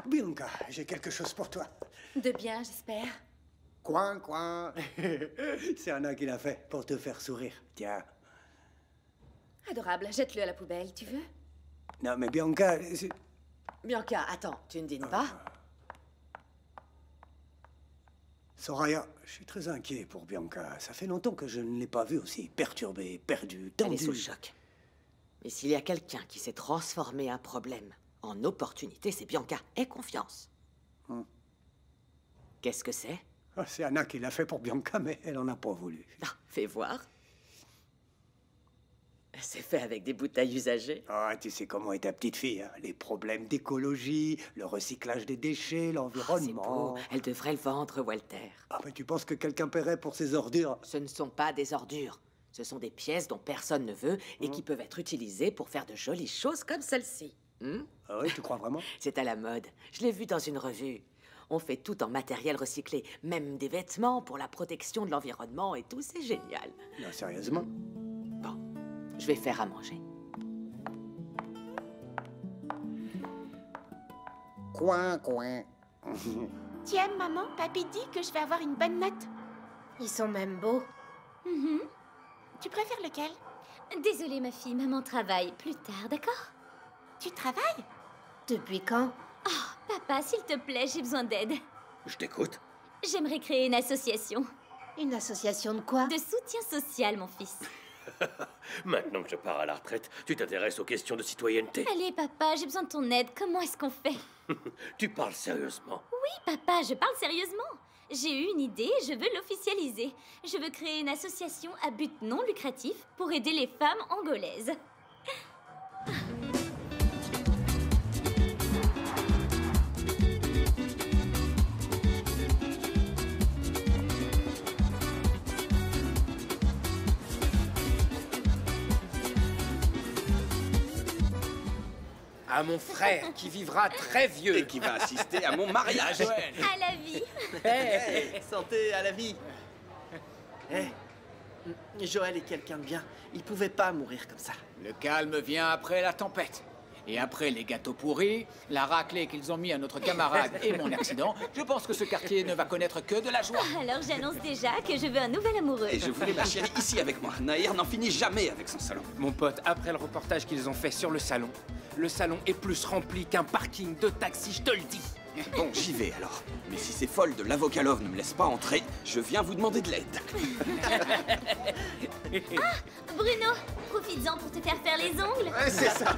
Bianca, j'ai quelque chose pour toi. De bien, j'espère. Coin, coin. C'est Anna qui l'a fait pour te faire sourire. Tiens. Adorable, jette-le à la poubelle, tu veux? Non, mais Bianca... Bianca, attends, tu ne dînes pas? Soraya, je suis très inquiet pour Bianca. Ça fait longtemps que je ne l'ai pas vue aussi perturbée, perdue, tendue. Elle est sous le choc. Mais s'il y a quelqu'un qui sait transformer un problème en opportunité, c'est Bianca. Aie confiance. Qu'est-ce que c'est? Ah, c'est Anna qui l'a fait pour Bianca, mais elle en a pas voulu. Ah, fais voir. C'est fait avec des bouteilles usagées. Ah, tu sais comment est ta petite fille, hein? Les problèmes d'écologie, le recyclage des déchets, l'environnement... C'est beau. Elle devrait le vendre, Walter. Ah, mais tu penses que quelqu'un paierait pour ces ordures? Ce ne sont pas des ordures. Ce sont des pièces dont personne ne veut et qui peuvent être utilisées pour faire de jolies choses comme celle-ci. Ah oui, tu crois vraiment? C'est à la mode. Je l'ai vu dans une revue. On fait tout en matériel recyclé, même des vêtements pour la protection de l'environnement et tout, c'est génial. Non, sérieusement? Bon, je vais faire à manger. Coin, coin. Tiens, maman, papy dit que je vais avoir une bonne note. Ils sont même beaux. Tu préfères lequel? Désolée, ma fille, maman travaille. Plus tard, d'accord? Tu travailles? Depuis quand? Oh, papa, s'il te plaît, j'ai besoin d'aide. Je t'écoute. J'aimerais créer une association. Une association de quoi? De soutien social, mon fils. Maintenant que je pars à la retraite, tu t'intéresses aux questions de citoyenneté. Allez, papa, j'ai besoin de ton aide. Comment est-ce qu'on fait? Tu parles sérieusement? Oui, papa, je parle sérieusement. J'ai eu une idée et je veux l'officialiser. Je veux créer une association à but non lucratif pour aider les femmes angolaises. À mon frère qui vivra très vieux. Et qui va assister à mon mariage. À la vie. Hey, santé à la vie. Joël est quelqu'un de bien. Il pouvait pas mourir comme ça. Le calme vient après la tempête. Et après les gâteaux pourris, la raclée qu'ils ont mis à notre camarade et mon accident, je pense que ce quartier ne va connaître que de la joie. Alors j'annonce déjà que je veux un nouvel amoureux. Et je voulais ma chérie ici avec moi. Naïr n'en finit jamais avec son salon. Mon pote, après le reportage qu'ils ont fait sur le salon est plus rempli qu'un parking de taxi, je te le dis. Bon, j'y vais alors. Mais si ces folles de l'avocat Love ne me laissent pas entrer, je viens vous demander de l'aide. Ah, Bruno, profites-en pour te faire les ongles. C'est ça.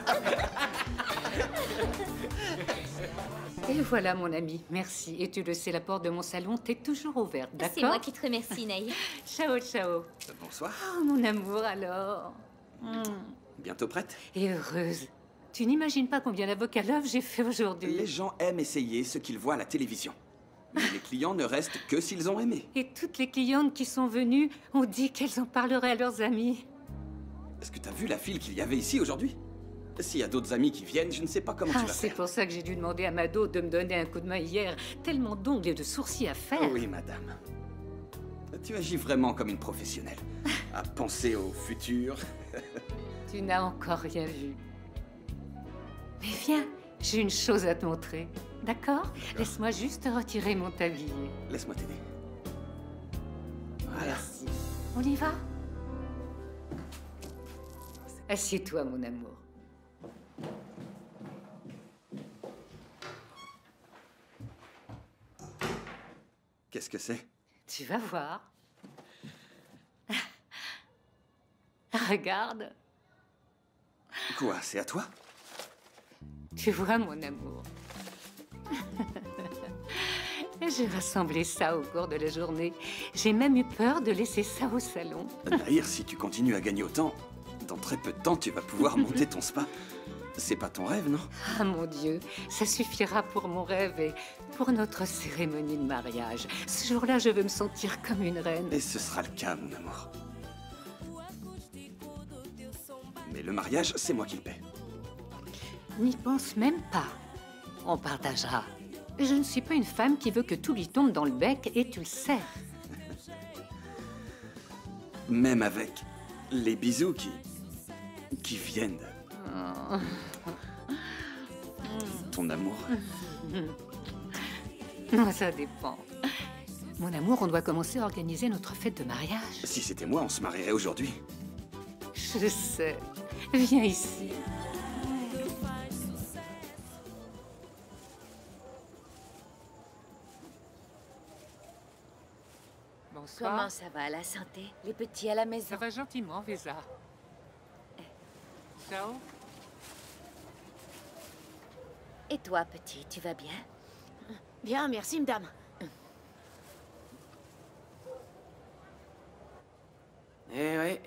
Et voilà, mon ami, merci. Et tu le sais, la porte de mon salon t'est toujours ouverte, d'accord? C'est moi qui te remercie, Naïr. Ciao, ciao. Bonsoir. Oh, mon amour, alors. Bientôt prête? Et heureuse. Tu n'imagines pas combien d'avocats Love j'ai fait aujourd'hui. Les gens aiment essayer ce qu'ils voient à la télévision. Mais les clients ne restent que s'ils ont aimé. Et toutes les clientes qui sont venues ont dit qu'elles en parleraient à leurs amis. Est-ce que t'as vu la file qu'il y avait ici aujourd'hui? S'il y a d'autres amis qui viennent, je ne sais pas comment tu vas C'est faire. pour ça que j'ai dû demander à Mado de me donner un coup de main hier. Tellement d'ongles et de sourcils à faire. Oui, madame. Tu agis vraiment comme une professionnelle. À penser au futur. Tu n'as encore rien vu. Mais viens, j'ai une chose à te montrer. D'accord? Laisse-moi juste retirer mon tablier. Laisse-moi t'aider. Voilà. Merci. On y va? Assieds-toi, mon amour. Qu'est-ce que c'est? Tu vas voir. Regarde. Quoi, c'est à toi? Tu vois, mon amour. J'ai rassemblé ça au cours de la journée. J'ai même eu peur de laisser ça au salon. Naïr, si tu continues à gagner autant, dans très peu de temps, tu vas pouvoir monter ton spa. C'est pas ton rêve, non? Ah, mon Dieu, ça suffira pour mon rêve et pour notre cérémonie de mariage. Ce jour-là, je veux me sentir comme une reine. Et ce sera le cas, mon amour. Mais le mariage, c'est moi qui le paie. N'y pense même pas. On partagera. Je ne suis pas une femme qui veut que tout lui tombe dans le bec et tu le sais. Même avec les bisous qui viennent. Ton amour. Non, ça dépend. Mon amour, on doit commencer à organiser notre fête de mariage. Si c'était moi, on se marierait aujourd'hui. Je sais. Viens ici. Bonsoir. Comment ça va, la santé? Les petits à la maison? Ça va gentiment, Véza. Ciao. Et toi, petit, tu vas bien? Bien, merci, madame. Eh ouais.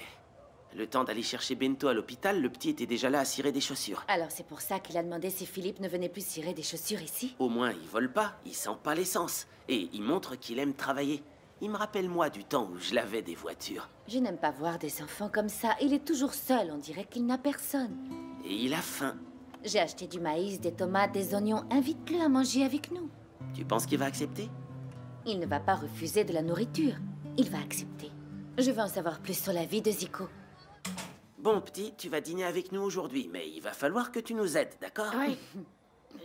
Le temps d'aller chercher Bento à l'hôpital, le petit était déjà là à cirer des chaussures. Alors c'est pour ça qu'il a demandé si Philippe ne venait plus cirer des chaussures ici? Au moins, il vole pas, il sent pas l'essence. Et il montre qu'il aime travailler. Il me rappelle, moi, du temps où je lavais des voitures. Je n'aime pas voir des enfants comme ça. Il est toujours seul, on dirait qu'il n'a personne. Et il a faim. J'ai acheté du maïs, des tomates, des oignons. Invite-le à manger avec nous. Tu penses qu'il va accepter? Il ne va pas refuser de la nourriture. Il va accepter. Je veux en savoir plus sur la vie de Zico. Bon, petit, tu vas dîner avec nous aujourd'hui, mais il va falloir que tu nous aides, d'accord? Oui.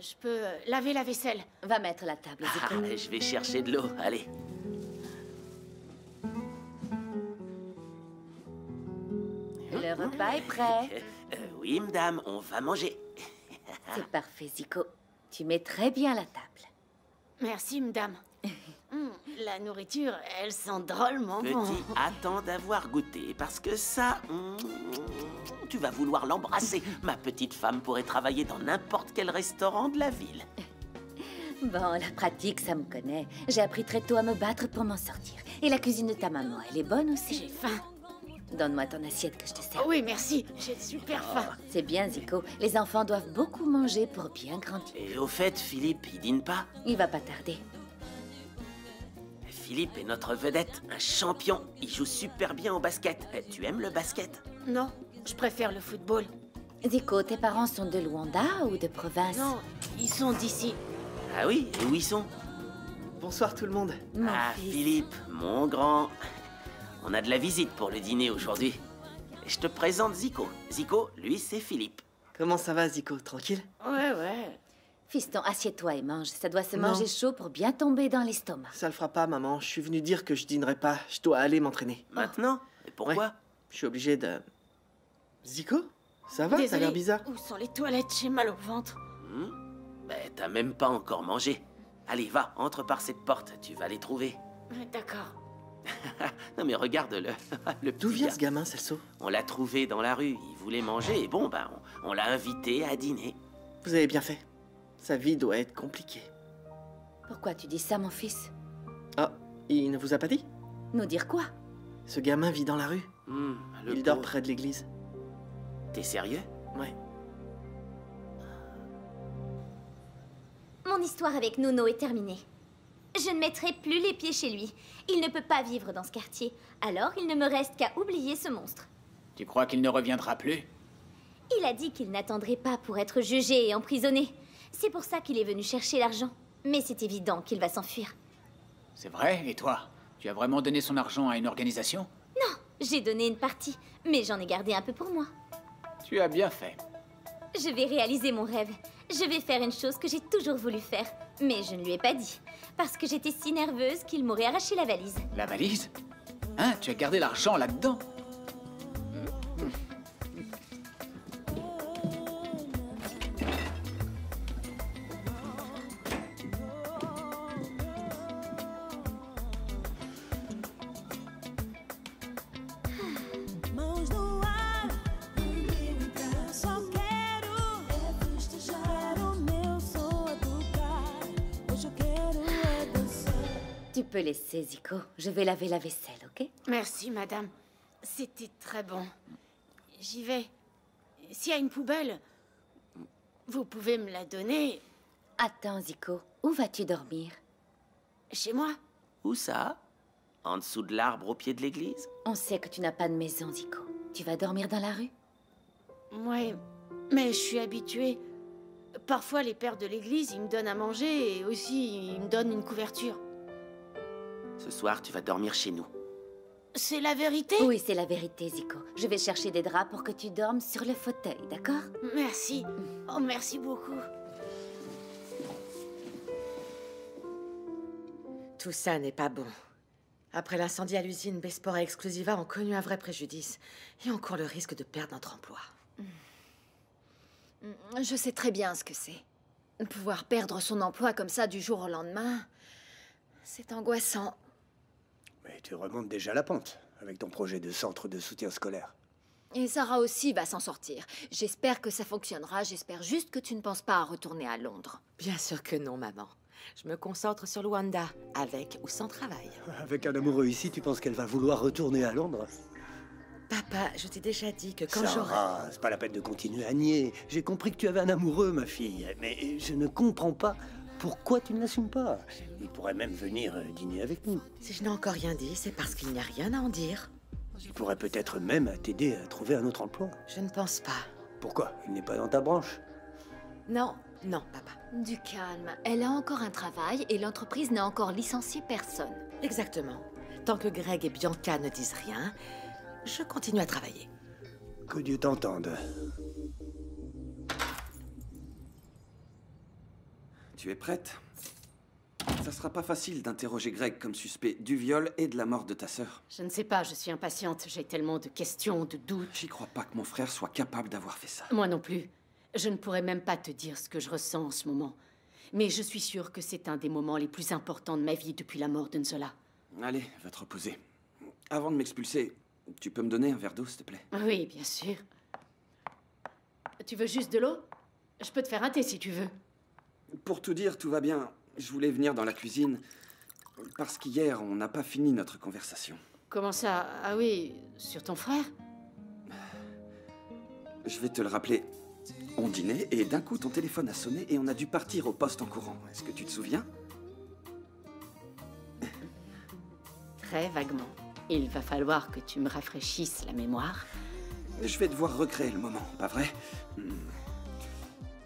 Je peux laver la vaisselle. Va mettre la table, Zico. Ah, je vais chercher de l'eau, allez. Le repas est prêt. Oui, madame, on va manger. C'est parfait, Zico. Tu mets très bien la table. Merci, madame. La nourriture, elle sent drôlement bon. Petit, attends d'avoir goûté, parce que ça... tu vas vouloir l'embrasser. Ma petite femme pourrait travailler dans n'importe quel restaurant de la ville. Bon, la pratique, ça me connaît. J'ai appris très tôt à me battre pour m'en sortir. Et la cuisine de ta maman, elle est bonne aussi? J'ai faim. Donne-moi ton assiette que je te sers. Oui, merci. J'ai super faim. C'est bien, Zico. Les enfants doivent beaucoup manger pour bien grandir. Et au fait, Philippe, il dîne pas? Il va pas tarder. Philippe est notre vedette, un champion. Il joue super bien au basket. Tu aimes le basket? Non, je préfère le football. Zico, tes parents sont de Luanda ou de province? Non, ils sont d'ici. Ah oui? Et où ils sont? Bonsoir tout le monde. Mon ah, fils. Philippe, mon grand. On a de la visite pour le dîner aujourd'hui. Je te présente Zico. Zico, lui, c'est Philippe. Comment ça va, Zico? Tranquille? Ouais. Fiston, assieds-toi et mange. Ça doit se Non. manger chaud pour bien tomber dans l'estomac. Ça le fera pas, maman. Je suis venu dire que je dînerai pas. Je dois aller m'entraîner. Maintenant? Et pourquoi? Ouais, je suis obligé de... Zico? Ça va? T'as Désolée, l'air bizarre. Où sont les toilettes? J'ai mal au ventre. Ben, t'as même pas encore mangé. Allez, va, entre par cette porte. Tu vas les trouver. D'accord. Non mais regarde-le. Le D'où petit vient gars. ce gamin, Celso? On l'a trouvé dans la rue. Il voulait manger et bon, ben, on l'a invité à dîner. Vous avez bien fait. Sa vie doit être compliquée. Pourquoi tu dis ça, mon fils? Ah, il ne vous a pas dit? Nous dire quoi? Ce gamin vit dans la rue. Il dort près de l'église. T'es sérieux? Ouais. Mon histoire avec Nono est terminée. Je ne mettrai plus les pieds chez lui. Il ne peut pas vivre dans ce quartier. Alors, il ne me reste qu'à oublier ce monstre. Tu crois qu'il ne reviendra plus? Il a dit qu'il n'attendrait pas pour être jugé et emprisonné. C'est pour ça qu'il est venu chercher l'argent. Mais c'est évident qu'il va s'enfuir. C'est vrai? Et toi? Tu as vraiment donné son argent à une organisation? Non, j'ai donné une partie, mais j'en ai gardé un peu pour moi. Tu as bien fait. Je vais réaliser mon rêve. Je vais faire une chose que j'ai toujours voulu faire. Mais je ne lui ai pas dit. Parce que j'étais si nerveuse qu'il m'aurait arraché la valise. La valise? Hein? Tu as gardé l'argent là-dedans? Mãos no ar, eu só quero festejar o meu som a tocar. Hoje eu quero dançar. Tu peux laisser, Zico. Je vais laver la vaisselle, ok? Merci, madame. C'était très bon. J'y vais. S'il y a une poubelle, vous pouvez me la donner. Attends, Zico. Où vas-tu dormir? Chez moi. Où ça? En dessous de l'arbre au pied de l'église? On sait que tu n'as pas de maison, Zico. Tu vas dormir dans la rue? Ouais, mais je suis habituée. Parfois, les pères de l'église, ils me donnent à manger et aussi, ils me donnent une couverture. Ce soir, tu vas dormir chez nous. C'est la vérité? Oui, c'est la vérité, Zico. Je vais chercher des draps pour que tu dormes sur le fauteuil, d'accord? Merci. Oh, merci beaucoup. Tout ça n'est pas bon. Après l'incendie à l'usine, Bespora et Exclusiva ont connu un vrai préjudice. Et on court le risque de perdre notre emploi. Je sais très bien ce que c'est. Pouvoir perdre son emploi comme ça du jour au lendemain, c'est angoissant. Mais tu remontes déjà la pente avec ton projet de centre de soutien scolaire. Et Sarah aussi va s'en sortir. J'espère que ça fonctionnera. J'espère juste que tu ne penses pas à retourner à Londres. Bien sûr que non, maman. Je me concentre sur Luanda, avec ou sans travail. Avec un amoureux ici, tu penses qu'elle va vouloir retourner à Londres? Papa, je t'ai déjà dit que quand j'aurai... Sarah, c'est pas la peine de continuer à nier. J'ai compris que tu avais un amoureux, ma fille. Mais je ne comprends pas pourquoi tu ne l'assumes pas. Il pourrait même venir dîner avec nous. Si je n'ai encore rien dit, c'est parce qu'il n'y a rien à en dire. Il pourrait peut-être même t'aider à trouver un autre emploi. Je ne pense pas. Pourquoi? Il n'est pas dans ta branche? Non, non, papa. Du calme. Elle a encore un travail et l'entreprise n'a encore licencié personne. Exactement. Tant que Greg et Bianca ne disent rien, je continue à travailler. Que Dieu t'entende. Tu es prête? Ça sera pas facile d'interroger Greg comme suspect du viol et de la mort de ta sœur. Je ne sais pas, je suis impatiente. J'ai tellement de questions, de doutes. J'y crois pas que mon frère soit capable d'avoir fait ça. Moi non plus. Je ne pourrais même pas te dire ce que je ressens en ce moment. Mais je suis sûre que c'est un des moments les plus importants de ma vie depuis la mort de Nzola. Allez, va te reposer. Avant de m'expulser, tu peux me donner un verre d'eau, s'il te plaît? Oui, bien sûr. Tu veux juste de l'eau? Je peux te faire un thé si tu veux. Pour tout dire, tout va bien. Je voulais venir dans la cuisine parce qu'hier, on n'a pas fini notre conversation. Comment ça? Ah oui, sur ton frère? Je vais te le rappeler. On dînait et d'un coup, ton téléphone a sonné et on a dû partir au poste en courant. Est-ce que tu te souviens? Très vaguement. Il va falloir que tu me rafraîchisses la mémoire. Je vais devoir recréer le moment, pas vrai?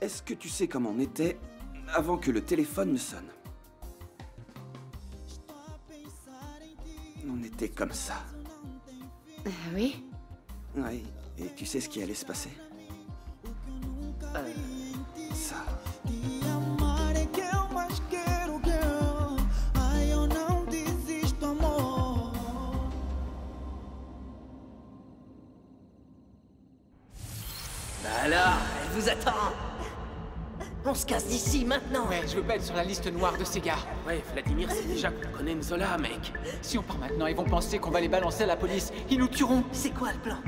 Est-ce que tu sais comment on était avant que le téléphone ne sonne? On était comme ça. Oui? Oui, et tu sais ce qui allait se passer? Ça. Alors, elle vous attend. On se casse d'ici, maintenant. Ouais, je veux pas être sur la liste noire de ces gars. Ouais, Vladimir, c'est déjà qu'on connaît Nzola, mec. Si on part maintenant, ils vont penser qu'on va les balancer à la police. Ils nous tueront. C'est quoi le plan?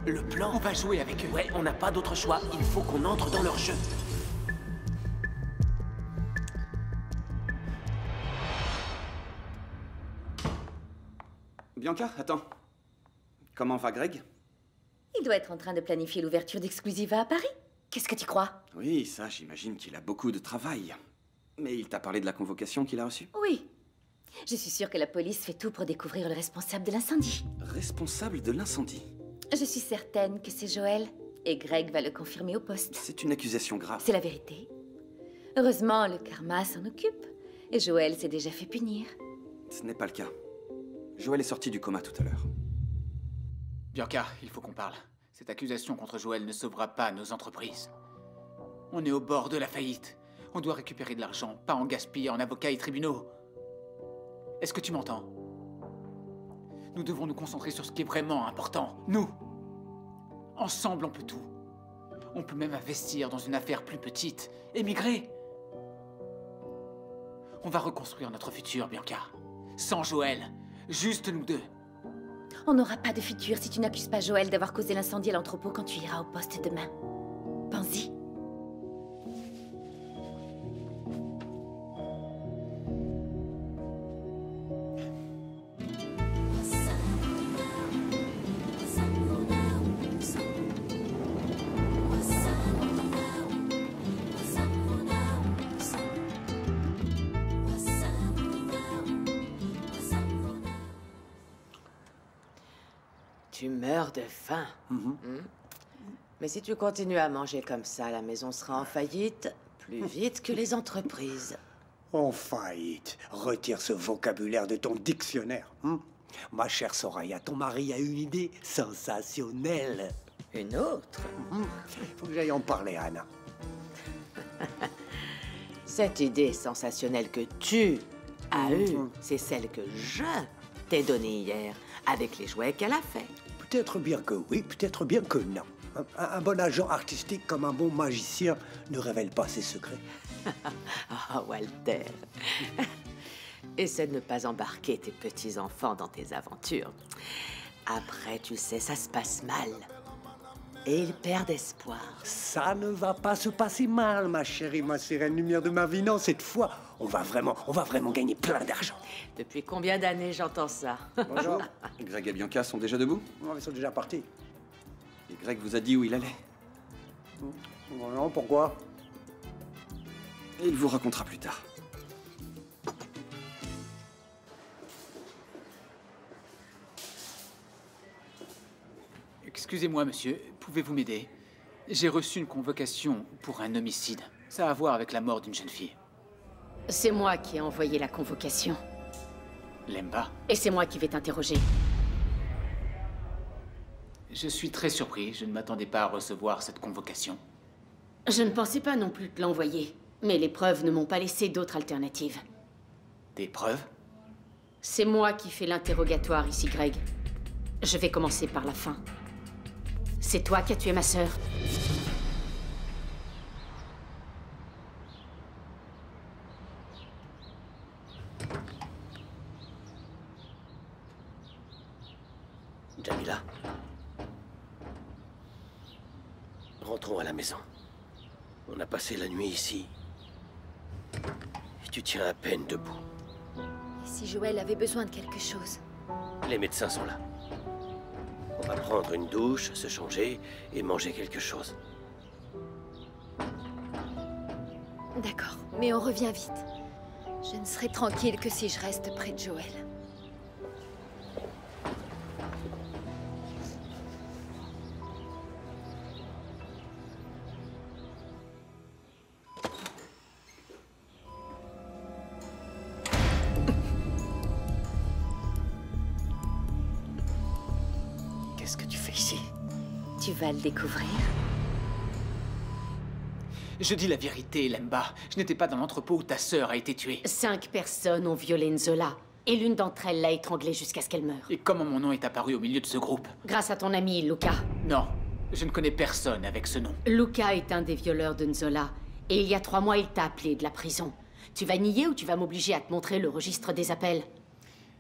Le plan? On va jouer avec eux. Ouais, on n'a pas d'autre choix. Il faut qu'on entre dans leur jeu. Bianca, attends. Comment va Greg? Il doit être en train de planifier l'ouverture d'Exclusiva à Paris. Qu'est-ce que tu crois? Oui, ça, j'imagine qu'il a beaucoup de travail. Mais il t'a parlé de la convocation qu'il a reçue? Oui. Je suis sûre que la police fait tout pour découvrir le responsable de l'incendie. Responsable de l'incendie? Je suis certaine que c'est Joël. Et Greg va le confirmer au poste. C'est une accusation grave. C'est la vérité. Heureusement, le karma s'en occupe. Et Joël s'est déjà fait punir. Ce n'est pas le cas. Joël est sorti du coma tout à l'heure. Bianca, il faut qu'on parle. Cette accusation contre Joël ne sauvera pas nos entreprises. On est au bord de la faillite. On doit récupérer de l'argent, pas en gaspiller en avocats et tribunaux. Est-ce que tu m'entends? Nous devons nous concentrer sur ce qui est vraiment important. Nous! Ensemble, on peut tout. On peut même investir dans une affaire plus petite. Émigrer! On va reconstruire notre futur, Bianca. Sans Joël. Juste nous deux. On n'aura pas de futur si tu n'accuses pas Joël d'avoir causé l'incendie à l'entrepôt quand tu iras au poste demain. Pense-y. Tu meurs de faim. Mais si tu continues à manger comme ça, la maison sera en faillite plus vite que les entreprises. En faillite. Retire ce vocabulaire de ton dictionnaire. Ma chère Soraya, ton mari a une idée sensationnelle. Une autre? Faut que j'aille en parler à Anna. Cette idée sensationnelle que tu À eux, c'est celle que je t'ai donnée hier, avec les jouets qu'elle a fait. Peut-être bien que oui, peut-être bien que non. Un bon agent artistique comme un bon magicien ne révèle pas ses secrets. Ah, Walter. Essaie de ne pas embarquer tes petits-enfants dans tes aventures. Après, tu sais, ça se passe mal. Et ils perdent espoir. Ça ne va pas se passer mal, ma chérie, ma sirène lumière de ma vie. Non, cette fois, on va vraiment gagner plein d'argent. Depuis combien d'années j'entends ça? Bonjour. Greg et Bianca sont déjà debout? Non, ils sont déjà partis. Et Greg vous a dit où il allait? Non, pourquoi? Il vous racontera plus tard. Excusez-moi, monsieur, pouvez-vous m'aider? J'ai reçu une convocation pour un homicide. Ça a à voir avec la mort d'une jeune fille. C'est moi qui ai envoyé la convocation. Lemba? Et c'est moi qui vais t'interroger. Je suis très surpris. Je ne m'attendais pas à recevoir cette convocation. Je ne pensais pas non plus te l'envoyer. Mais les preuves ne m'ont pas laissé d'autre alternative. Des preuves? C'est moi qui fais l'interrogatoire ici, Greg. Je vais commencer par la fin. C'est toi qui as tué ma sœur. Jamila. Rentrons à la maison. On a passé la nuit ici. Et tu tiens à peine debout. Et si Joël avait besoin de quelque chose? Les médecins sont là. On va prendre une douche, se changer et manger quelque chose. D'accord, mais on revient vite. Je ne serai tranquille que si je reste près de Joël. Qu'est-ce que tu fais ici? Tu vas le découvrir. Je dis la vérité, Lemba. Je n'étais pas dans l'entrepôt où ta sœur a été tuée. 5 personnes ont violé Nzola. Et l'une d'entre elles l'a étranglée jusqu'à ce qu'elle meure. Et comment mon nom est apparu au milieu de ce groupe? Grâce à ton ami, Luca. Non, je ne connais personne avec ce nom. Luca est un des violeurs de Nzola. Et il y a 3 mois, il t'a appelé de la prison. Tu vas nier ou tu vas m'obliger à te montrer le registre des appels?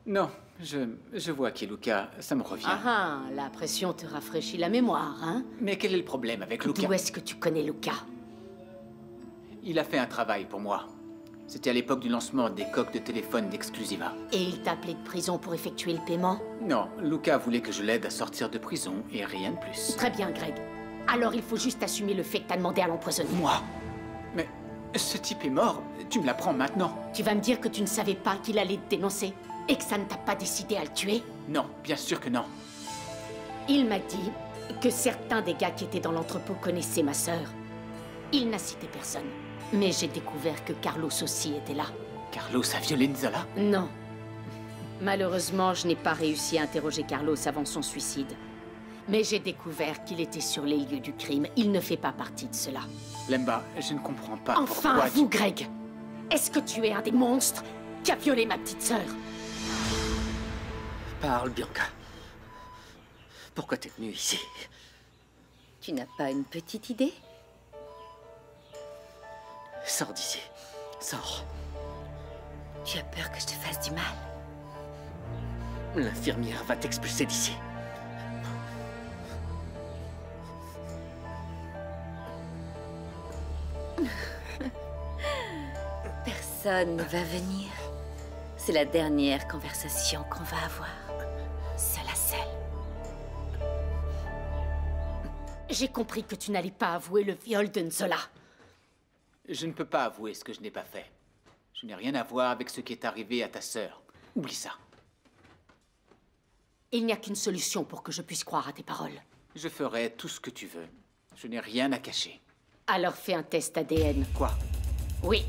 Non, je vois qui est Luca, ça me revient. Ah ah, la pression te rafraîchit la mémoire, hein? Mais quel est le problème avec Luca? D'où est-ce que tu connais Luca? Il a fait un travail pour moi. C'était à l'époque du lancement des coques de téléphone d'Exclusiva. Et il t'a appelé de prison pour effectuer le paiement? Non, Luca voulait que je l'aide à sortir de prison et rien de plus. Très bien, Greg. Alors il faut juste assumer le fait que t'as demandé à l'empoisonner. Moi? Mais ce type est mort, tu me l'apprends maintenant. Tu vas me dire que tu ne savais pas qu'il allait te dénoncer? Et que ça ne t'a pas décidé à le tuer? Non, bien sûr que non. Il m'a dit que certains des gars qui étaient dans l'entrepôt connaissaient ma sœur. Il n'a cité personne. Mais j'ai découvert que Carlos aussi était là. Carlos a violé Nzola? Non. Malheureusement, je n'ai pas réussi à interroger Carlos avant son suicide. Mais j'ai découvert qu'il était sur les lieux du crime. Il ne fait pas partie de cela. Lemba, je ne comprends pas enfin, pourquoi vous, Greg! Est-ce que tu es un des monstres qui a violé ma petite sœur? Parle, Bianca. Pourquoi t'es venue ici? Tu n'as pas une petite idée? Sors d'ici. Sors. Tu as peur que je te fasse du mal? L'infirmière va t'expulser d'ici. Personne ne va venir. C'est la dernière conversation qu'on va avoir. Seule à seule. J'ai compris que tu n'allais pas avouer le viol de Nzola. Je ne peux pas avouer ce que je n'ai pas fait. Je n'ai rien à voir avec ce qui est arrivé à ta sœur. Oublie ça. Il n'y a qu'une solution pour que je puisse croire à tes paroles. Je ferai tout ce que tu veux. Je n'ai rien à cacher. Alors fais un test ADN. Quoi? Oui.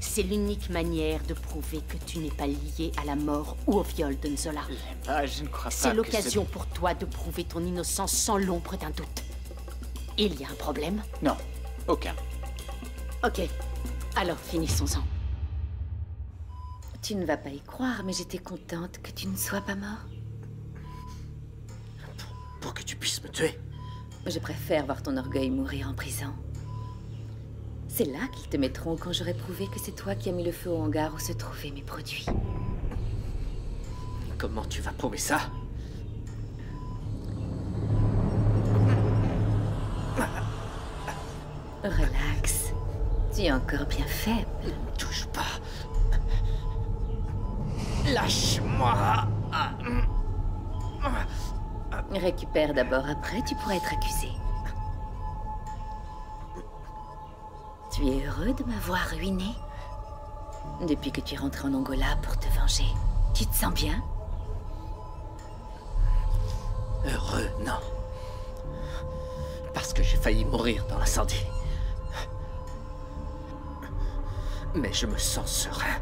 C'est l'unique manière de prouver que tu n'es pas lié à la mort ou au viol de Nzola. Ah, je ne crois pas. C'est l'occasion pour toi de prouver ton innocence sans l'ombre d'un doute. Il y a un problème? Non, aucun. Ok. Alors finissons-en. Tu ne vas pas y croire, mais j'étais contente que tu ne sois pas mort. Pour que tu puisses me tuer. Je préfère voir ton orgueil mourir en prison. C'est là qu'ils te mettront quand j'aurai prouvé que c'est toi qui as mis le feu au hangar où se trouvaient mes produits. Comment tu vas prouver ça? Relax. Tu es encore bien faible. Ne me touche pas. Lâche-moi. Récupère d'abord, après tu pourras être accusé. Tu es heureux de m'avoir ruiné? Depuis que tu es rentré en Angola pour te venger, tu te sens bien? Heureux, non. Parce que j'ai failli mourir dans l'incendie. Mais je me sens serein.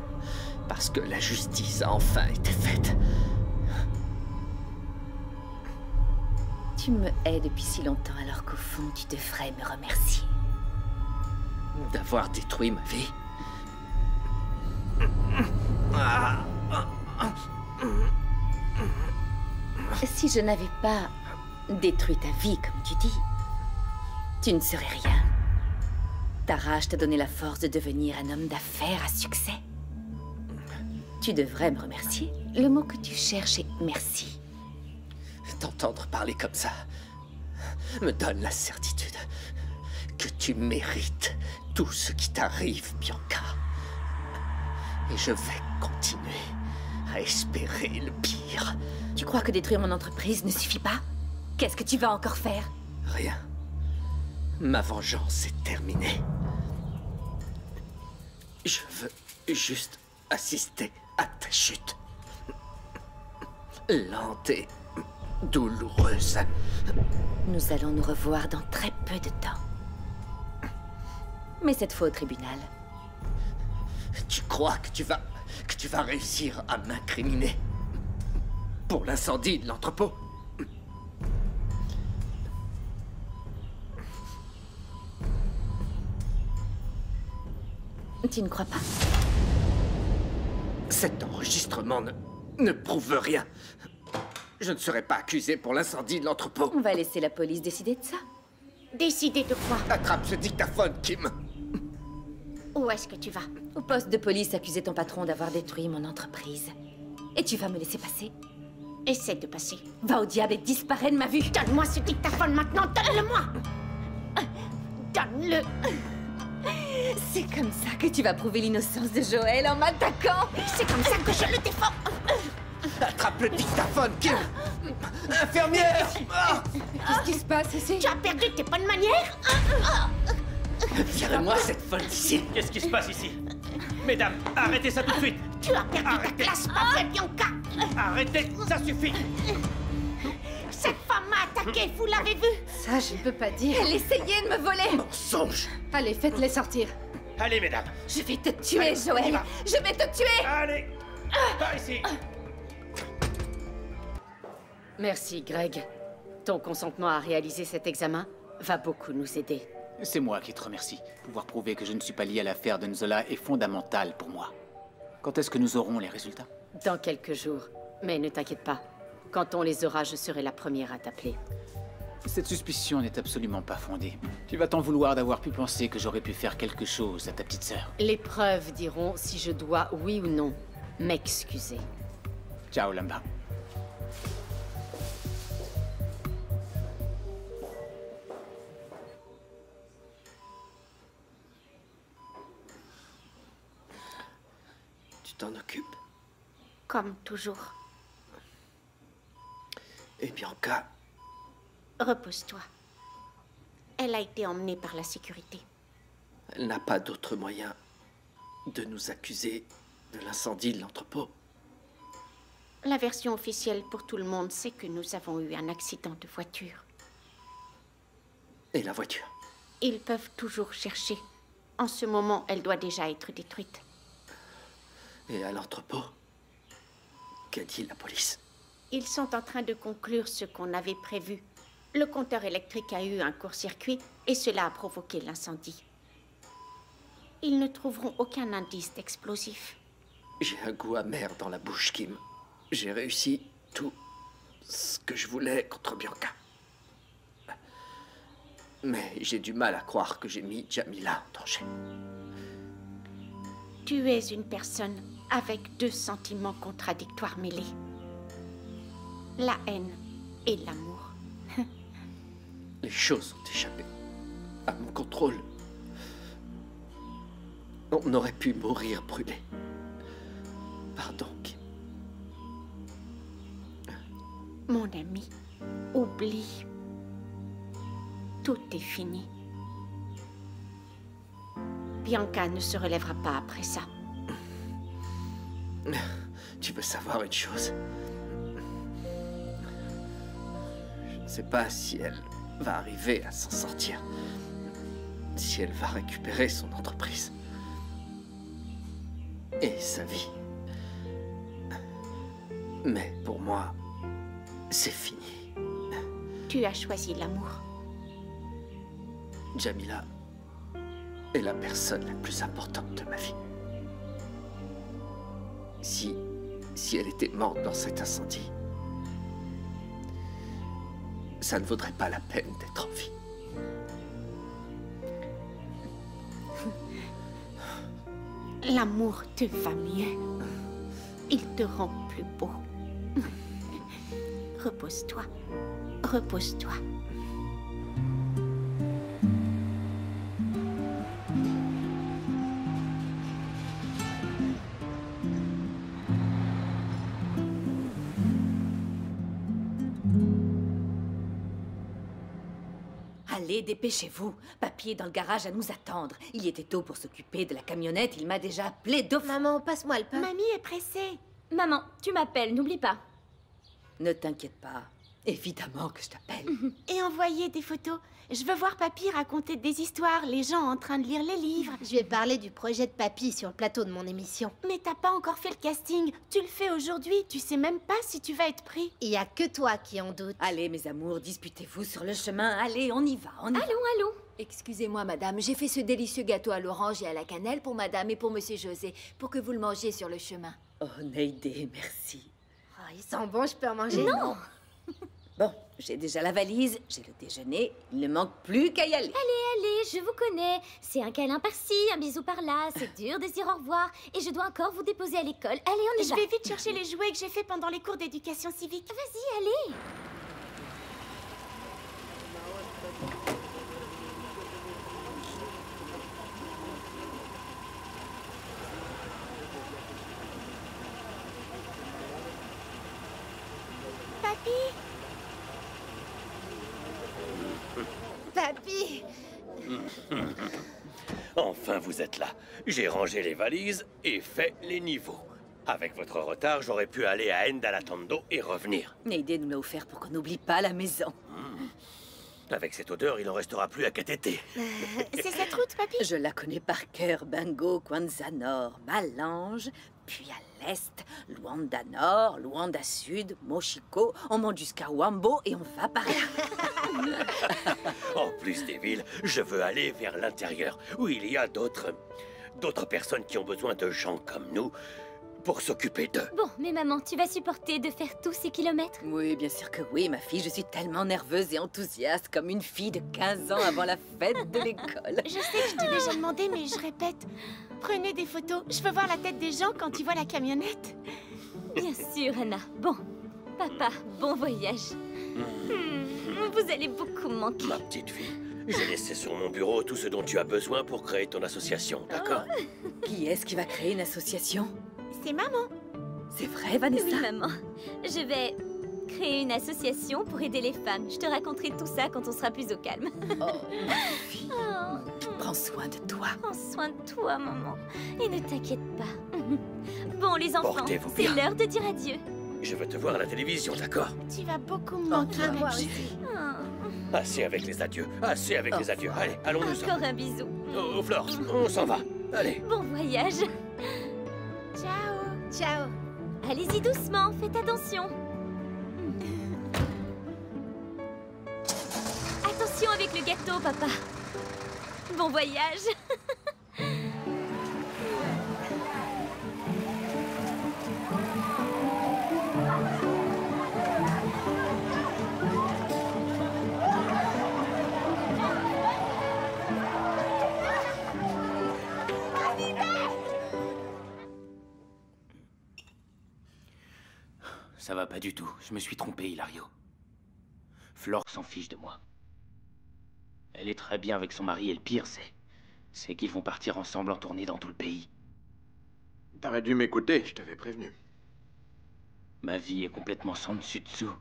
Parce que la justice a enfin été faite. Tu me hais depuis si longtemps alors qu'au fond, tu devrais me remercier. D'avoir détruit ma vie. Si je n'avais pas détruit ta vie, comme tu dis, tu ne serais rien. Ta rage t'a donné la force de devenir un homme d'affaires à succès. Tu devrais me remercier. Le mot que tu cherches est merci. T'entendre parler comme ça me donne la certitude que tu mérites tout ce qui t'arrive, Bianca. Et je vais continuer à espérer le pire. Tu crois que détruire mon entreprise ne suffit pas? Qu'est-ce que tu vas encore faire? Rien. Ma vengeance est terminée. Je veux juste assister à ta chute. Lente et douloureuse. Nous allons nous revoir dans très peu de temps. Mais cette fois au tribunal. Tu crois que tu vas réussir à m'incriminer pour l'incendie de l'entrepôt? Tu ne crois pas? Cet enregistrement ne prouve rien. Je ne serai pas accusé pour l'incendie de l'entrepôt. On va laisser la police décider de ça. Décider de quoi? Attrape ce dictaphone, Kim. Où est-ce que tu vas? Au poste de police, accuser ton patron d'avoir détruit mon entreprise. Et tu vas me laisser passer? Essaie de passer. Va au diable et disparais de ma vue. Donne-moi ce dictaphone maintenant, donne-le-moi. Donne-le. C'est comme ça que tu vas prouver l'innocence de Joël en m'attaquant. C'est comme ça que je le défends. Attrape le dictaphone, Kim. Infirmière. Qu'est-ce qui se passe ici? Tu as perdu tes bonnes manières? Virez-moi cette folle d'ici. Qu'est-ce qui se passe ici? Mesdames, arrêtez ça tout de suite. Tu as perdu ta classe, pas vrai, Bianca? Arrêtez, ça suffit. Cette femme m'a attaqué, vous l'avez vu? Ça, je ne peux pas dire. Elle essayait de me voler. Mensonge. Allez, faites-les sortir. Allez, mesdames. Je vais te tuer, Allez, on y Joël. va. Je vais te tuer. Allez, par ici. Merci, Greg. Ton consentement à réaliser cet examen va beaucoup nous aider. C'est moi qui te remercie. Pouvoir prouver que je ne suis pas lié à l'affaire de Nzola est fondamental pour moi. Quand est-ce que nous aurons les résultats? Dans quelques jours. Mais ne t'inquiète pas. Quand on les aura, je serai la première à t'appeler. Cette suspicion n'est absolument pas fondée. Tu vas t'en vouloir d'avoir pu penser que j'aurais pu faire quelque chose à ta petite sœur. Les preuves diront si je dois, oui ou non, m'excuser. Ciao, Lamba. Tu t'en occupes? Comme toujours. Et Bianca? Repose-toi. Elle a été emmenée par la sécurité. Elle n'a pas d'autre moyen de nous accuser de l'incendie de l'entrepôt. La version officielle pour tout le monde, c'est que nous avons eu un accident de voiture. Et la voiture? Ils peuvent toujours chercher. En ce moment, elle doit déjà être détruite. Et à l'entrepôt? Qu'a dit la police? Ils sont en train de conclure ce qu'on avait prévu. Le compteur électrique a eu un court-circuit et cela a provoqué l'incendie. Ils ne trouveront aucun indice d'explosif. J'ai un goût amer dans la bouche, Kim. J'ai réussi tout ce que je voulais contre Bianca. Mais j'ai du mal à croire que j'ai mis Jamila en danger. Tu es une personne avec deux sentiments contradictoires mêlés. La haine et l'amour. Les choses ont échappé à mon contrôle. On aurait pu mourir brûlé. Pardon, Kim. Mon ami, oublie. Tout est fini. Bianca ne se relèvera pas après ça. Tu veux savoir une chose? Je ne sais pas si elle va arriver à s'en sortir. Si elle va récupérer son entreprise. Et sa vie. Mais pour moi, c'est fini. Tu as choisi l'amour. Jamila est la personne la plus importante de ma vie. Si elle était morte dans cet incendie, ça ne vaudrait pas la peine d'être en vie. L'amour te va mieux. Il te rend plus beau. Repose-toi. Repose-toi. Allez, dépêchez-vous. Papy est dans le garage à nous attendre. Il était tôt pour s'occuper de la camionnette. Il m'a déjà appelé deux fois. Maman, passe-moi le pain. Mamie est pressée. Maman, tu m'appelles, n'oublie pas. Ne t'inquiète pas. Évidemment que je t'appelle. Et envoyer des photos. Je veux voir Papy raconter des histoires, les gens en train de lire les livres. Je vais parler du projet de Papy sur le plateau de mon émission. Mais t'as pas encore fait le casting. Tu le fais aujourd'hui. Tu sais même pas si tu vas être pris. Il y a que toi qui en doute. Allez, mes amours, disputez-vous sur le chemin. Allez, on y va, on y va. Allons. Excusez-moi, madame, j'ai fait ce délicieux gâteau à l'orange et à la cannelle pour madame et pour monsieur José, pour que vous le mangiez sur le chemin. Oh, Neidé, merci. Oh, il sent bon, je peux en manger? Non. Bon, j'ai déjà la valise, j'ai le déjeuner, il ne manque plus qu'à y aller. Allez, je vous connais. C'est un câlin par-ci, un bisou par-là. C'est dur de se dire au revoir. Et je dois encore vous déposer à l'école. Allez, on y Je va. vais vite chercher les jouets que j'ai fait pendant les cours d'éducation civique. Vas-y, allez. Papy! Papy! Enfin, vous êtes là. J'ai rangé les valises et fait les niveaux. Avec votre retard, j'aurais pu aller à Endalatando et revenir. Neidé nous l'a offert pour qu'on n'oublie pas la maison. Avec cette odeur, il n'en restera plus à Katete. C'est cette route, Papy? Je la connais par cœur. Bingo, Kwanzaa Nord, Malange, puis à l'est, Luanda Nord, Luanda Sud, Moshiko. On monte jusqu'à Wambo et on va par là. En plus des villes, je veux aller vers l'intérieur, où il y a d'autres personnes qui ont besoin de gens comme nous pour s'occuper d'eux. Bon, mais maman, tu vas supporter de faire tous ces kilomètres? Oui, bien sûr que oui, ma fille. Je suis tellement nerveuse et enthousiaste comme une fille de 15 ans avant la fête de l'école. Je sais que je t'ai déjà demandé, mais je répète. Prenez des photos. Je veux voir la tête des gens quand ils voient la camionnette. Bien sûr, Anna. Bon, papa, bon voyage. Vous allez beaucoup me manquer. Ma petite fille, j'ai laissé sur mon bureau tout ce dont tu as besoin pour créer ton association, d'accord? Qui est-ce qui va créer une association? C'est maman. C'est vrai, Vanessa? Oui, maman. Je vais créer une association pour aider les femmes. Je te raconterai tout ça quand on sera plus au calme. Oh, ma fille. Prends soin de toi. Prends soin de toi, maman. Et ne t'inquiète pas. Bon, les enfants, Portez-vous c'est bien. l'heure de dire adieu. Je veux te voir à la télévision, d'accord? Tu vas beaucoup me manquer, moi Papy. aussi. Assez avec les adieux, assez avec les adieux. Allez, allons-nous. Encore un bisou. Oh, Flore, on s'en va. Allez. Bon voyage. Ciao. Ciao. Allez-y doucement, faites attention. Attention avec le gâteau, papa. Bon voyage. ça va pas du tout. Je me suis trompé, Hilario. Flore s'en fiche de moi. Elle est très bien avec son mari et le pire, c'est qu'ils vont partir ensemble en tournée dans tout le pays. T'aurais dû m'écouter, je t'avais prévenu. Ma vie est complètement sans dessus-dessous.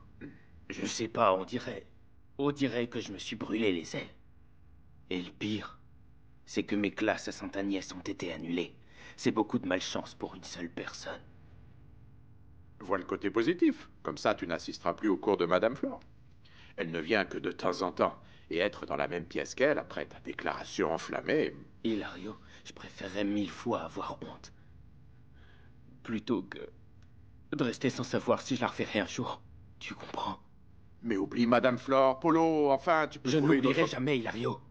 Je sais pas, on dirait que je me suis brûlé les ailes. Et le pire, c'est que mes classes à Sainte-Agnès ont été annulées. C'est beaucoup de malchance pour une seule personne. Vois le côté positif. Comme ça, tu n'assisteras plus au cours de Madame Flore. Elle ne vient que de temps en temps. Et être dans la même pièce qu'elle, après ta déclaration enflammée... Hilario, je préférerais 1000 fois avoir honte. Plutôt que de rester sans savoir si je la referai un jour. Tu comprends? Mais oublie Madame Flore, Polo, enfin, tu peux Je trouver n'oublierai d'autres- jamais, Hilario.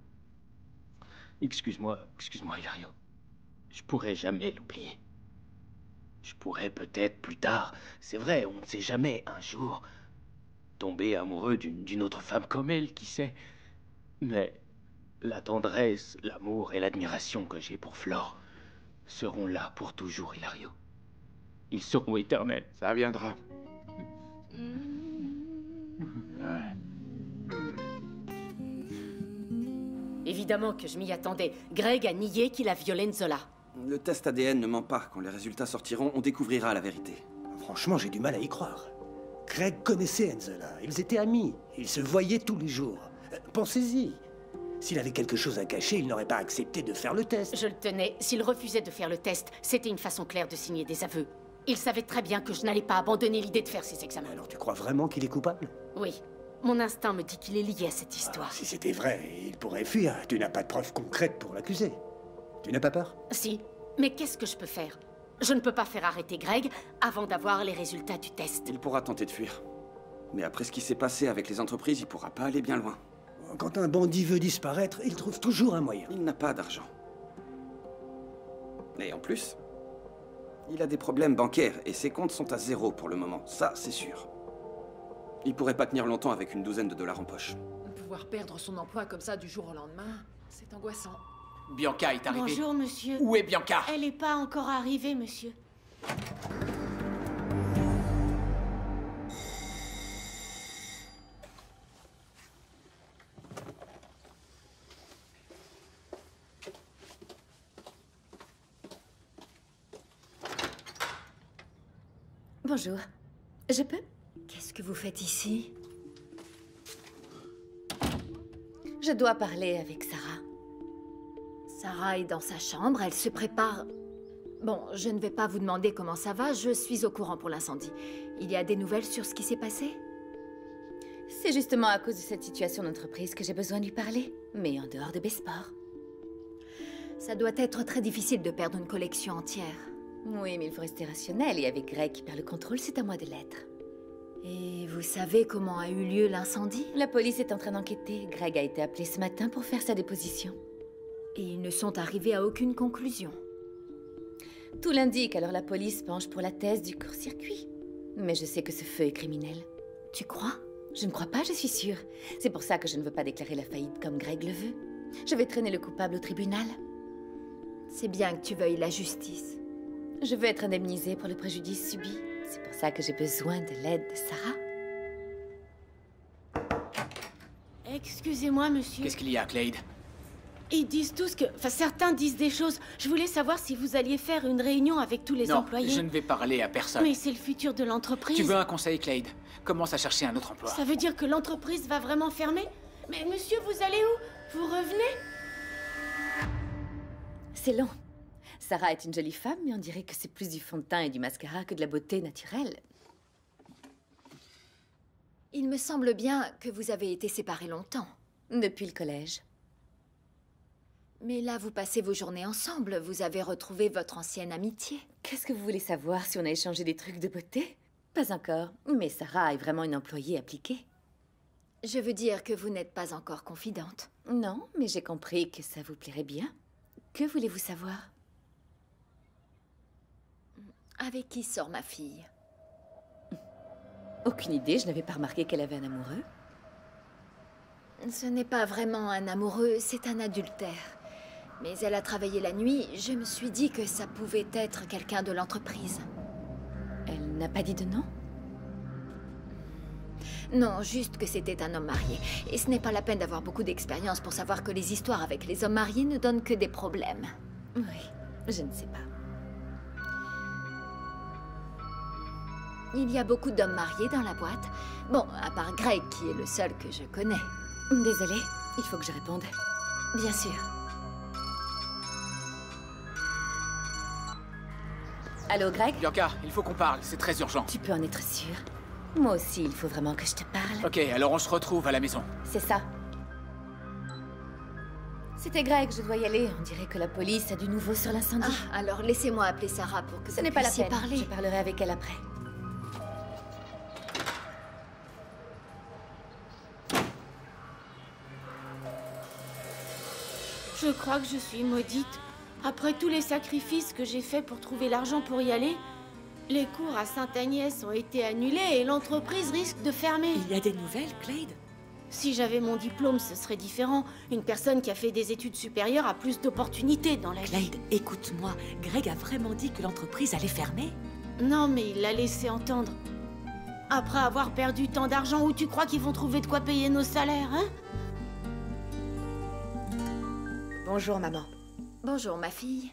Excuse-moi, Hilario. Je pourrai jamais l'oublier. Je pourrais peut-être plus tard, c'est vrai, on ne sait jamais, un jour, tomber amoureux d'une autre femme comme elle, qui sait. Mais la tendresse, l'amour et l'admiration que j'ai pour Flore seront là pour toujours, Hilario. Ils seront éternels. Ça viendra. Évidemment que je m'y attendais. Greg a nié qu'il a violé Nzola. Le test ADN ne ment pas. Quand les résultats sortiront, on découvrira la vérité. Franchement, j'ai du mal à y croire. Greg connaissait Enzola. Ils étaient amis. Ils se voyaient tous les jours. Pensez-y. S'il avait quelque chose à cacher, il n'aurait pas accepté de faire le test. Je le tenais. S'il refusait de faire le test, c'était une façon claire de signer des aveux. Il savait très bien que je n'allais pas abandonner l'idée de faire ses examens. Alors tu crois vraiment qu'il est coupable? Oui. Mon instinct me dit qu'il est lié à cette histoire. Si c'était vrai, il pourrait fuir. Tu n'as pas de preuves concrètes pour l'accuser. Tu n'as pas peur? Si. Mais qu'est-ce que je peux faire? Je ne peux pas faire arrêter Greg avant d'avoir les résultats du test. Il pourra tenter de fuir. Mais après ce qui s'est passé avec les entreprises, il pourra pas aller bien loin. Quand un bandit veut disparaître, il trouve toujours un moyen. Il n'a pas d'argent. Et en plus, il a des problèmes bancaires et ses comptes sont à zéro pour le moment. Ça, c'est sûr. Il pourrait pas tenir longtemps avec une douzaine de dollars en poche. Pouvoir perdre son emploi comme ça du jour au lendemain, c'est angoissant. Bianca est arrivée. Bonjour, monsieur. Où est Bianca? Elle n'est pas encore arrivée, monsieur. Bonjour. Je peux? Qu'est-ce que vous faites ici? Je dois parler avec Sarah. Sarah est dans sa chambre, elle se prépare... Bon, je ne vais pas vous demander comment ça va, je suis au courant pour l'incendie. Il y a des nouvelles sur ce qui s'est passé? C'est justement à cause de cette situation d'entreprise que j'ai besoin de lui parler, mais en dehors de Besport. Ça doit être très difficile de perdre une collection entière. Oui, mais il faut rester rationnel, et avec Greg qui perd le contrôle, c'est à moi de l'être. Et vous savez comment a eu lieu l'incendie? La police est en train d'enquêter. Greg a été appelé ce matin pour faire sa déposition. Et ils ne sont arrivés à aucune conclusion. Tout l'indique, alors la police penche pour la thèse du court-circuit. Mais je sais que ce feu est criminel. Tu crois? Je ne crois pas, je suis sûre. C'est pour ça que je ne veux pas déclarer la faillite comme Greg le veut. Je vais traîner le coupable au tribunal. C'est bien que tu veuilles la justice. Je veux être indemnisée pour le préjudice subi. C'est pour ça que j'ai besoin de l'aide de Sarah. Excusez-moi, monsieur. Qu'est-ce qu'il y a, Clade? Ils disent tous que... Enfin, certains disent des choses. Je voulais savoir si vous alliez faire une réunion avec tous les Non, employés. je ne vais parler à personne. Mais c'est le futur de l'entreprise. Tu veux un conseil, Clade? Commence à chercher un autre emploi. Ça veut dire que l'entreprise va vraiment fermer? Mais monsieur, vous allez où? Vous revenez? C'est long. Sarah est une jolie femme, mais on dirait que c'est plus du fond de teint et du mascara que de la beauté naturelle. Il me semble bien que vous avez été séparés longtemps. Depuis le collège. Mais là, vous passez vos journées ensemble. Vous avez retrouvé votre ancienne amitié. Qu'est-ce que vous voulez savoir, si on a échangé des trucs de beauté? Pas encore, mais Sarah est vraiment une employée appliquée. Je veux dire que vous n'êtes pas encore confidente. Non, mais j'ai compris que ça vous plairait bien. Que voulez-vous savoir? Avec qui sort ma fille? Aucune idée, je n'avais pas remarqué qu'elle avait un amoureux. Ce n'est pas vraiment un amoureux, c'est un adultère. Mais elle a travaillé la nuit, je me suis dit que ça pouvait être quelqu'un de l'entreprise. Elle n'a pas dit de nom? Non, juste que c'était un homme marié. Et ce n'est pas la peine d'avoir beaucoup d'expérience pour savoir que les histoires avec les hommes mariés ne donnent que des problèmes. Oui, je ne sais pas. Il y a beaucoup d'hommes mariés dans la boîte. Bon, à part Greg, qui est le seul que je connais. Désolée, il faut que je réponde. Bien sûr. Allô, Greg? Bianca, il faut qu'on parle, c'est très urgent. Tu peux en être sûr. Moi aussi, il faut vraiment que je te parle. Ok, alors on se retrouve à la maison. C'est ça. C'était Greg, je dois y aller. On dirait que la police a du nouveau sur l'incendie. Ah, alors laissez-moi appeler Sarah pour que Ce vous n'est pas la puissiez peine. parler. Je parlerai avec elle après. Je crois que je suis maudite. Après tous les sacrifices que j'ai faits pour trouver l'argent pour y aller, les cours à Sainte-Agnès ont été annulés et l'entreprise risque de fermer. Il y a des nouvelles, Clade? Si j'avais mon diplôme, ce serait différent. Une personne qui a fait des études supérieures a plus d'opportunités dans la vie. Clade, écoute-moi. Greg a vraiment dit que l'entreprise allait fermer? Non, mais il l'a laissé entendre. Après avoir perdu tant d'argent, où tu crois qu'ils vont trouver de quoi payer nos salaires, hein? Bonjour, maman. Bonjour, ma fille.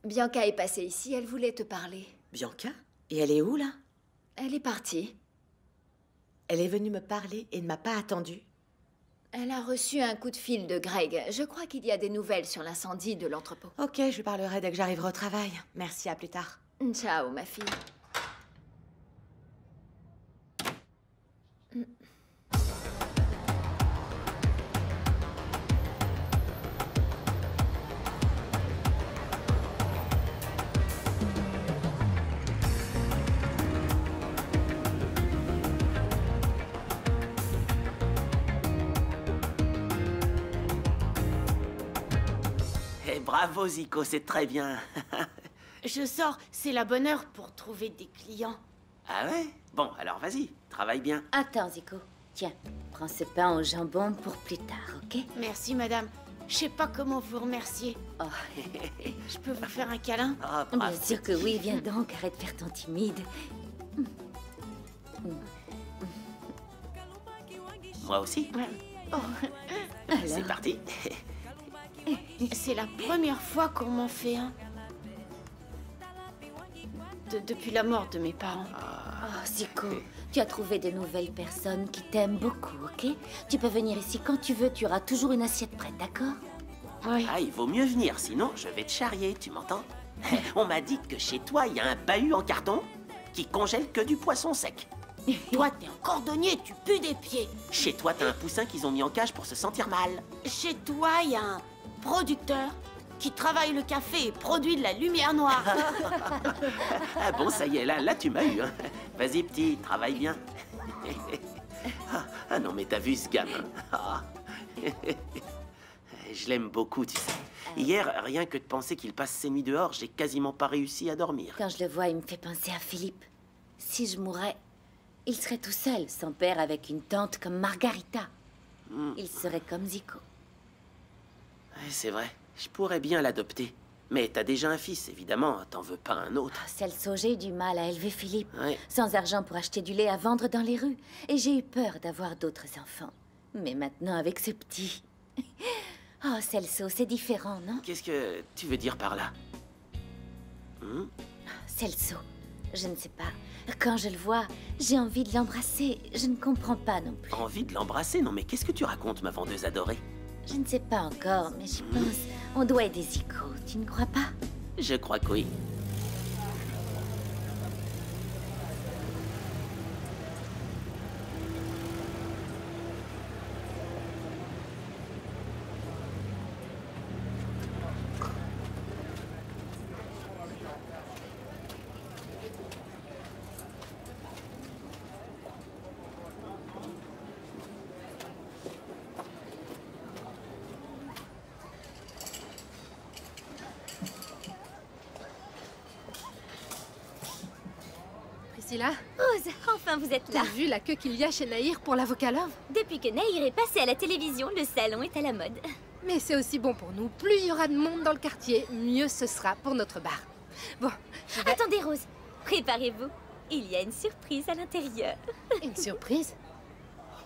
Bianca est passée ici, elle voulait te parler. Bianca? Et elle est où, là? Elle est partie. Elle est venue me parler et ne m'a pas attendue. Elle a reçu un coup de fil de Greg. Je crois qu'il y a des nouvelles sur l'incendie de l'entrepôt. Ok, je lui parlerai dès que j'arriverai au travail. Merci, à plus tard. Ciao, ma fille. Bravo, Zico, c'est très bien. Je sors, c'est la bonne heure pour trouver des clients. Ah ouais? Bon, alors vas-y, travaille bien. Attends, Zico. Tiens, prends ce pain au jambon pour plus tard, ok? Merci, madame. Je sais pas comment vous remercier. Oh. Je peux vous faire un câlin? Oh, Bien sûr que oui, viens donc, arrête de faire ton timide. Moi aussi. Oh. C'est parti. C'est la première fois qu'on m'en fait un. Depuis la mort de mes parents. Oh, Zico, tu as trouvé de nouvelles personnes qui t'aiment beaucoup, ok? Tu peux venir ici quand tu veux, tu auras toujours une assiette prête, d'accord? Oui. Ah, il vaut mieux venir, sinon je vais te charrier, tu m'entends? On m'a dit que chez toi, il y a un bahut en carton qui congèle que du poisson sec. Toi, t'es un cordonnier, tu pues des pieds. Chez toi, t'as un poussin qu'ils ont mis en cage pour se sentir mal. Chez toi, il y a un producteur qui travaille le café et produit de la lumière noire. Ah bon, ça y est, là tu m'as eu. Hein. Vas-y, petit, travaille bien. Ah non, mais t'as vu ce gamin. Ah. Je l'aime beaucoup, tu sais. Hier, rien que de penser qu'il passe ses nuits dehors, j'ai quasiment pas réussi à dormir. Quand je le vois, il me fait penser à Philippe. Si je mourais, il serait tout seul, son père avec une tante comme Margarita. Il serait comme Zico. Ouais, c'est vrai, je pourrais bien l'adopter. Mais t'as déjà un fils, évidemment, t'en veux pas un autre. Celso, j'ai eu du mal à élever Philippe. Ouais. Sans argent pour acheter du lait à vendre dans les rues. Et j'ai eu peur d'avoir d'autres enfants. Mais maintenant, avec ce petit... Oh, Celso, c'est différent, non? Qu'est-ce que tu veux dire par là? Celso, je ne sais pas. Quand je le vois, j'ai envie de l'embrasser. Je ne comprends pas non plus. Envie de l'embrasser? Non, mais qu'est-ce que tu racontes, ma vendeuse adorée? Je ne sais pas encore, mais j'y pense. On doit aider Zico, tu ne crois pas? Je crois que oui. Priscilla? Rose, enfin vous êtes là. T'as vu la queue qu'il y a chez Nahir pour l'avocat Love? Depuis que Nahir est passé à la télévision, le salon est à la mode. Mais c'est aussi bon pour nous. Plus il y aura de monde dans le quartier, mieux ce sera pour notre bar. Bon, je vais... Attendez Rose, préparez-vous. Il y a une surprise à l'intérieur. Une surprise?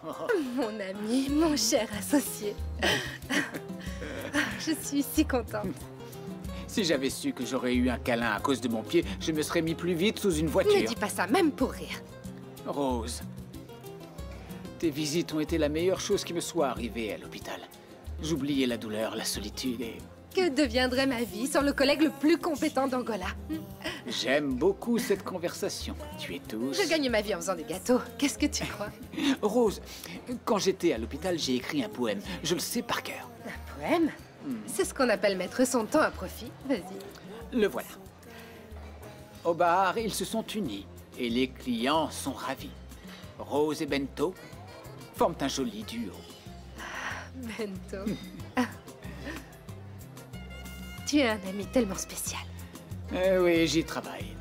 Mon ami, mon cher associé. Je suis si contente. Si j'avais su que j'aurais eu un câlin à cause de mon pied, je me serais mis plus vite sous une voiture. Ne dis pas ça, même pour rire. Rose, tes visites ont été la meilleure chose qui me soit arrivée à l'hôpital. J'oubliais la douleur, la solitude et... Que deviendrait ma vie sans le collègue le plus compétent d'Angola? J'aime beaucoup cette conversation. Tu es tous... Je gagne ma vie en faisant des gâteaux. Qu'est-ce que tu crois? Rose, quand j'étais à l'hôpital, j'ai écrit un poème. Je le sais par cœur. Un poème? C'est ce qu'on appelle mettre son temps à profit. Vas-y. Le voilà. Au bar, ils se sont unis et les clients sont ravis. Rose et Bento forment un joli duo. Bento. Tu es un ami tellement spécial. Oui, j'y travaille.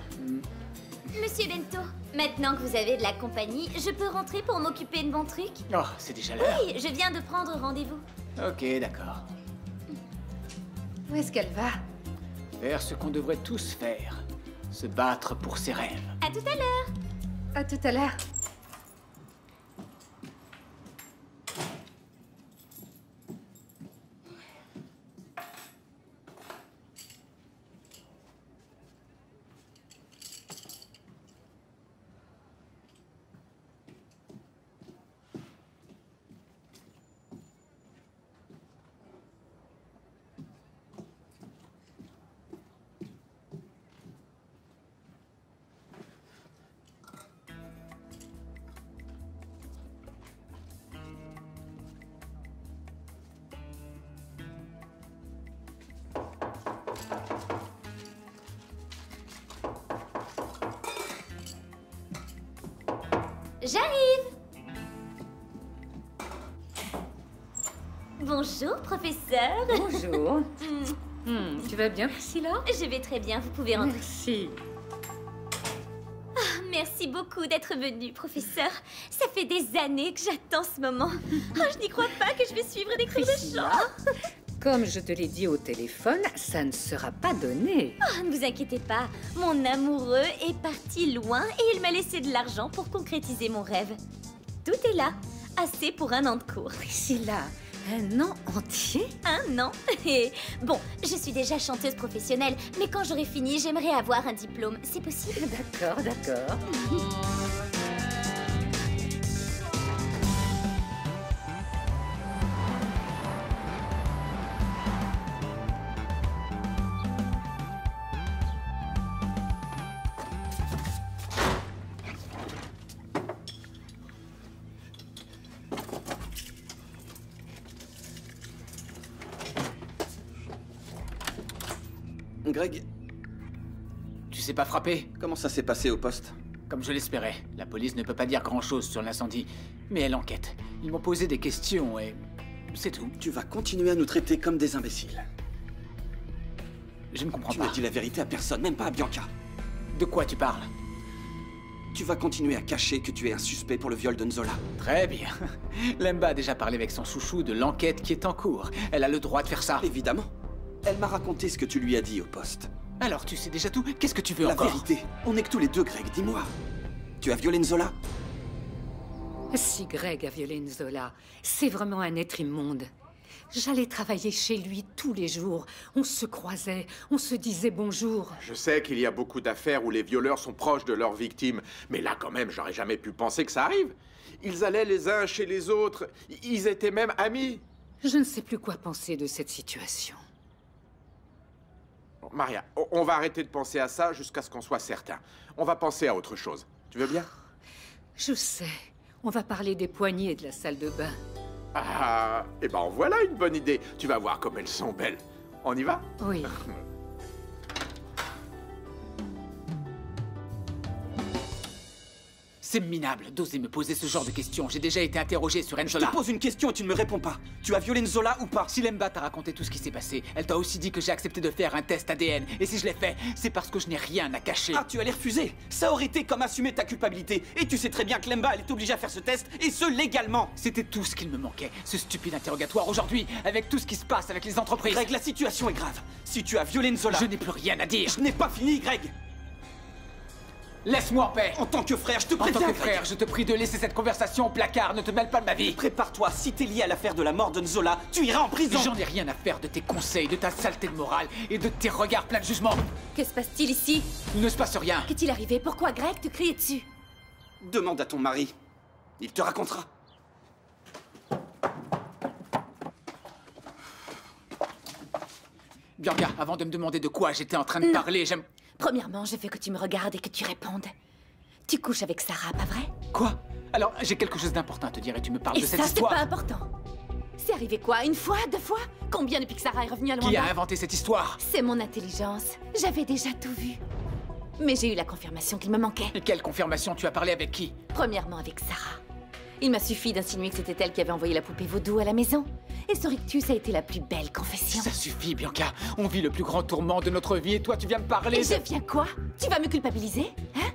Monsieur Bento, maintenant que vous avez de la compagnie, je peux rentrer pour m'occuper de mon truc? Oh, c'est déjà l'heure. Oui, je viens de prendre rendez-vous. Ok, d'accord. Où est-ce qu'elle va? Faire ce qu'on devrait tous faire. Se battre pour ses rêves. À tout à l'heure. À tout à l'heure. J'arrive. Bonjour, professeur. Bonjour. Tu vas bien, Priscilla? Je vais très bien, vous pouvez rentrer. Merci. Ah, merci beaucoup d'être venu, professeur. Ça fait des années que j'attends ce moment. Oh, je n'y crois pas que je vais suivre des cours de chant. Comme je te l'ai dit au téléphone, ça ne sera pas donné. Oh, ne vous inquiétez pas, mon amoureux est parti loin et il m'a laissé de l'argent pour concrétiser mon rêve. Tout est là, assez pour un an de cours. Priscilla, un an entier? Un an. Et bon, je suis déjà chanteuse professionnelle, mais quand j'aurai fini, j'aimerais avoir un diplôme. C'est possible? D'accord, d'accord. Greg, Tu sais pas frapper? comment ça s'est passé au poste? Comme je l'espérais. La police ne peut pas dire grand-chose sur l'incendie. Mais elle enquête. Ils m'ont posé des questions et... c'est tout. Tu vas continuer à nous traiter comme des imbéciles. Je ne comprends Tu pas. n'as dit la vérité à personne, même pas à Bianca. De quoi tu parles? Tu vas continuer à cacher que tu es un suspect pour le viol de Nzola. Très bien. Lemba a déjà parlé avec son chouchou de l'enquête qui est en cours. Elle a le droit de faire ça. Évidemment. Elle m'a raconté ce que tu lui as dit au poste. Alors tu sais déjà tout? Qu'est-ce que tu veux La encore? vérité. On est que tous les deux, Greg, dis-moi. Tu as violé Nzola? Si Greg a violé Nzola, c'est vraiment un être immonde. J'allais travailler chez lui tous les jours. On se croisait, on se disait bonjour. Je sais qu'il y a beaucoup d'affaires où les violeurs sont proches de leurs victimes, mais là quand même, j'aurais jamais pu penser que ça arrive. Ils allaient les uns chez les autres, ils étaient même amis. Je ne sais plus quoi penser de cette situation. Bon, Maria, on va arrêter de penser à ça jusqu'à ce qu'on soit certain. On va penser à autre chose. Tu veux bien? Je sais. On va parler des poignées de la salle de bain. Ah, eh ben en voilà une bonne idée. Tu vas voir comme elles sont belles. On y va? Oui. C'est minable d'oser me poser ce genre de questions. J'ai déjà été interrogé sur Nzola. Je te pose une question et tu ne me réponds pas. Tu as violé Nzola ou pas? Si Lemba t'a raconté tout ce qui s'est passé, elle t'a aussi dit que j'ai accepté de faire un test ADN. Et si je l'ai fait, c'est parce que je n'ai rien à cacher. Ah, tu allais refuser? Ça aurait été comme assumer ta culpabilité. Et tu sais très bien que Lemba, elle est obligée à faire ce test, et ce, légalement. C'était tout ce qu'il me manquait. Ce stupide interrogatoire aujourd'hui, avec tout ce qui se passe avec les entreprises. Greg, la situation est grave. Si tu as violé Nzola... Je n'ai plus rien à dire. Je n'ai pas fini, Greg. Laisse-moi en paix. En tant que frère, je te En préviens, tant que Greg. frère, je te prie de laisser cette conversation au placard. Ne te mêle pas de ma vie. Prépare-toi, si t'es lié à l'affaire de la mort de Nzola, tu iras en prison. J'en ai rien à faire de tes conseils, de ta saleté de morale et de tes regards pleins de jugement. Que se passe-t-il ici? Il ne se passe rien. Qu'est-il arrivé? Pourquoi Greg te criait dessus? Demande à ton mari. Il te racontera. Bianca, avant de me demander de quoi j'étais en train de parler, j'aime... Premièrement, je veux que tu me regardes et que tu répondes. Tu couches avec Sarah, pas vrai? Quoi? Alors, j'ai quelque chose d'important à te dire et tu me parles Et de cette ça, c'est histoire. pas important. C'est arrivé quoi? Une fois? Deux fois? Combien depuis que Sarah est revenue à Luanda? Qui a inventé cette histoire? C'est mon intelligence. J'avais déjà tout vu. Mais j'ai eu la confirmation qu'il me manquait. Et quelle confirmation? Tu as parlé avec qui? Premièrement avec Sarah. Il m'a suffi d'insinuer que c'était elle qui avait envoyé la poupée vaudou à la maison. Et son rictus a été la plus belle confession. Ça suffit, Bianca. On vit le plus grand tourment de notre vie et toi, tu viens me parler Et de... je viens quoi? Tu vas me culpabiliser? Hein?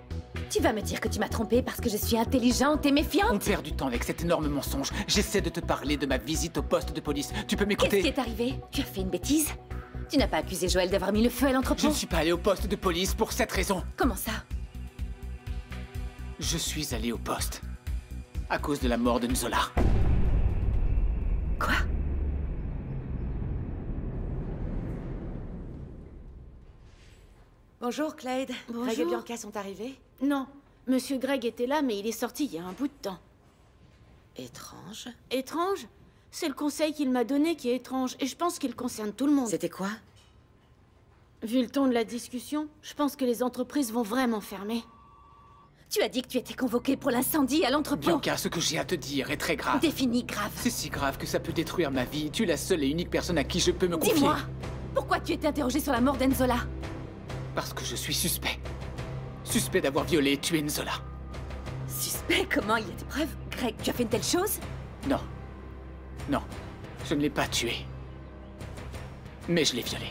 Tu vas me dire que tu m'as trompée parce que je suis intelligente et méfiante? On perd du temps avec cet énorme mensonge. J'essaie de te parler de ma visite au poste de police. Tu peux m'écouter? Qu'est-ce qui est arrivé? Tu as fait une bêtise? Tu n'as pas accusé Joël d'avoir mis le feu à l'entrepôt? Je ne suis pas allé au poste de police pour cette raison. Comment ça? Je suis allé au poste. À cause de la mort de Nzola. Quoi? Bonjour, Clyde. Bonjour. Greg et Bianca sont arrivés? Non, Monsieur Greg était là, mais il est sorti il y a un bout de temps. Étrange. Étrange? C'est le conseil qu'il m'a donné qui est étrange, et je pense qu'il concerne tout le monde. C'était quoi? Vu le ton de la discussion, je pense que les entreprises vont vraiment fermer. Tu as dit que tu étais convoquée pour l'incendie à l'entrepôt. Bianca, ce que j'ai à te dire est très grave. Définis grave. C'est si grave que ça peut détruire ma vie. Tu es la seule et unique personne à qui je peux me confier. Dis-moi, pourquoi tu étais interrogée sur la mort d'Enzola? Parce que je suis suspect. Suspect d'avoir violé et tué Nzola. Suspect? Comment? Il y a des preuves? Greg, tu as fait une telle chose? Non. Non. Je ne l'ai pas tué. Mais je l'ai violé.